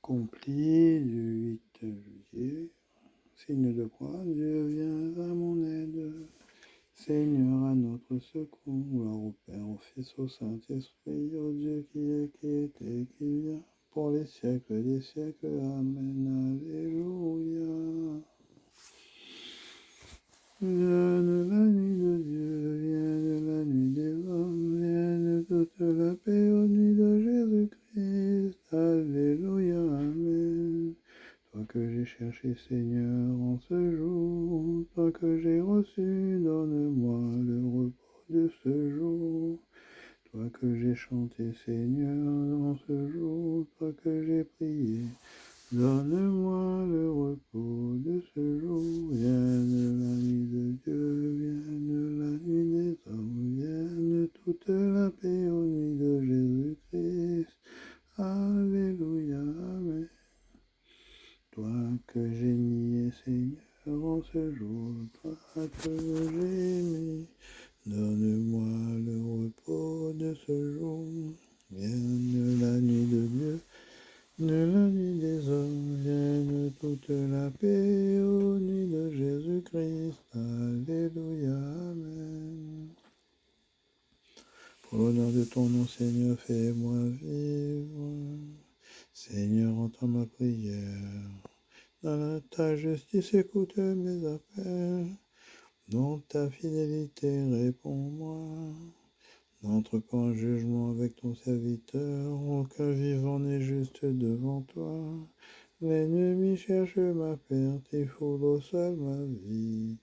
accompli du 8 juillet. Signe de croix, Dieu vient à mon aide. Seigneur à notre secours, gloire au Père, au Fils, au Saint-Esprit, au Dieu qui est, qui était, et qui vient, pour les siècles des siècles. Amen. Alléluia. Vienne la nuit de Dieu, vienne la nuit des hommes, vienne toute la paix aux nuits de Jésus-Christ. Alléluia, Amen. Toi que j'ai cherché, Seigneur, en ce jour, toi que j'ai reçu, donne-moi le repos de ce jour. Toi que j'ai chanté, Seigneur, en ce jour, toi que j'ai prié, donne-moi le repos de ce jour. Vienne la nuit de Dieu, vienne la nuit des hommes, vienne toute la paix aux nuits de Jésus-Christ. Alléluia, Amen. Toi que j'ai nié, Seigneur, en ce jour, toi que j'ai aimé, donne-moi le repos de ce jour. Vienne la nuit de Dieu, la nuit des hommes, vienne toute la paix aux nuits de Jésus-Christ. Alléluia, Amen. Pour l'honneur de ton nom, Seigneur, fais-moi vivre. Seigneur, entends ma prière. Dans ta justice, écoute mes appels. Dans ta fidélité, réponds-moi. N'entre pas en jugement avec ton serviteur, aucun vivant n'est juste devant toi. L'ennemi cherche ma perte, il foule au sol ma vie.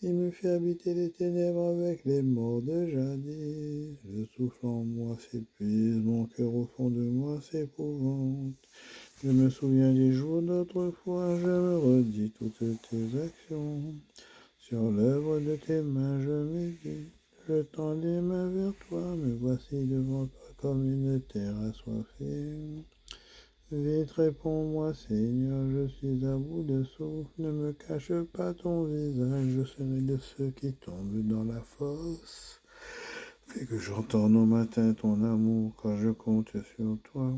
Il me fait habiter les ténèbres avec les morts de jadis. Le souffle en moi s'épuise, mon cœur au fond de moi s'épouvante. Je me souviens des jours d'autrefois, je me redis toutes tes actions. Sur l'œuvre de tes mains, je médite. Je tends les mains vers toi, me voici devant toi comme une terre assoiffée. Vite réponds-moi, Seigneur, je suis à bout de souffle. Ne me cache pas ton visage, je serai de ceux qui tombent dans la fosse. Fais que j'entende au matin ton amour quand je compte sur toi.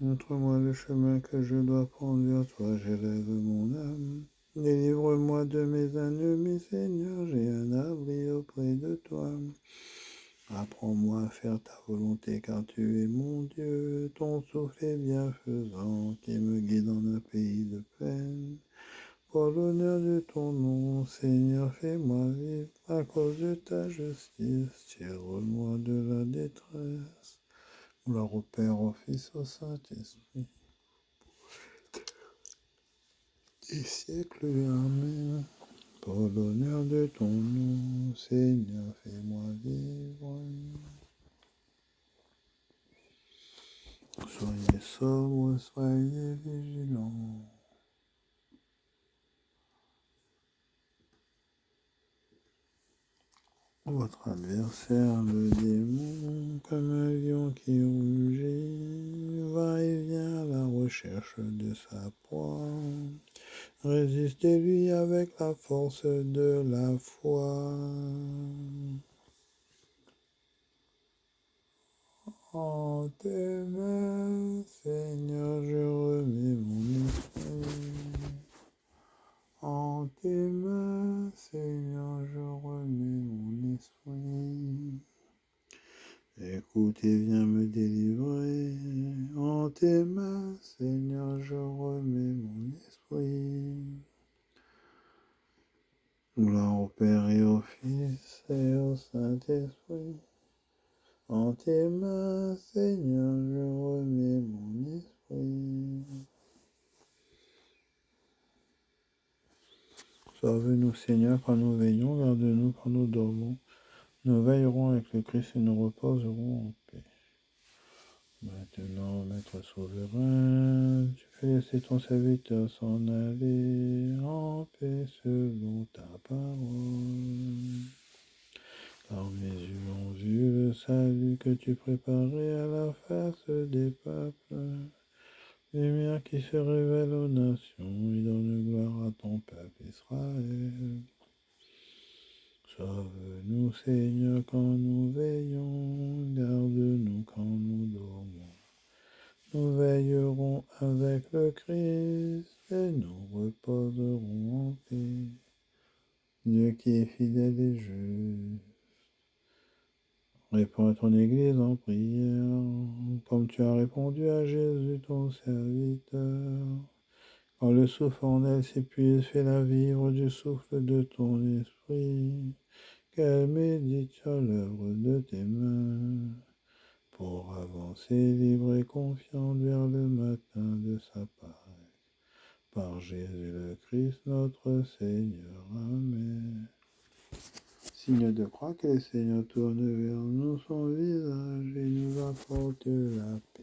Montre-moi le chemin que je dois prendre vers toi, j'élève mon âme. Délivre-moi de mes ennemis, Seigneur, j'ai un abri auprès de toi. Apprends-moi à faire ta volonté, car tu es mon Dieu. Ton souffle est bienfaisant, qui me guide dans un pays de peine. Pour l'honneur de ton nom, Seigneur, fais-moi vivre. À cause de ta justice, tire-moi de la détresse. Gloire au Père, au Fils, au Saint-Esprit. Des siècles, Amen. Pour l'honneur de ton nom, Seigneur, fais-moi vivre. Soyez sobres, soyez vigilants. Votre adversaire, le démon, comme un lion qui rugit, va et vient à la recherche de sa proie. Résistez-lui avec la force de la foi. En tes mains, Seigneur, je remets mon esprit. En tes mains, Seigneur, je remets mon esprit. Écoute et viens me délivrer. En tes mains, Seigneur, je remets mon esprit. Gloire au Père et au Fils et au Saint-Esprit. En tes mains, Seigneur, je remets mon esprit. Sauve-nous, Seigneur, quand nous veillons, garde-nous quand nous dormons. Nous veillerons avec le Christ et nous reposerons en paix. Maintenant, Maître souverain, tu fais laisser ton serviteur s'en aller en paix selon ta parole. Car mes yeux ont vu le salut que tu préparais à la face des peuples. Lumière qui se révèle aux nations et donne gloire à ton peuple Israël. Sauve-nous, Seigneur, quand nous veillons, garde-nous quand nous dormons. Nous veillerons avec le Christ, et nous reposerons en paix. Dieu qui est fidèle et juste, réponds à ton Église en prière, comme tu as répondu à Jésus ton serviteur. Quand le souffle en elle s'épuise, fais-la vivre du souffle de ton esprit, qu'elle médite sur l'œuvre de tes mains, pour avancer libre et confiante vers le matin de sa Pâque. Par Jésus le Christ notre Seigneur. Amen. Signe de croix, que le Seigneur tourne vers nous son visage et nous apporte la paix.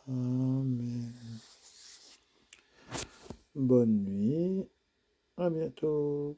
Amen. Bonne nuit. À bientôt.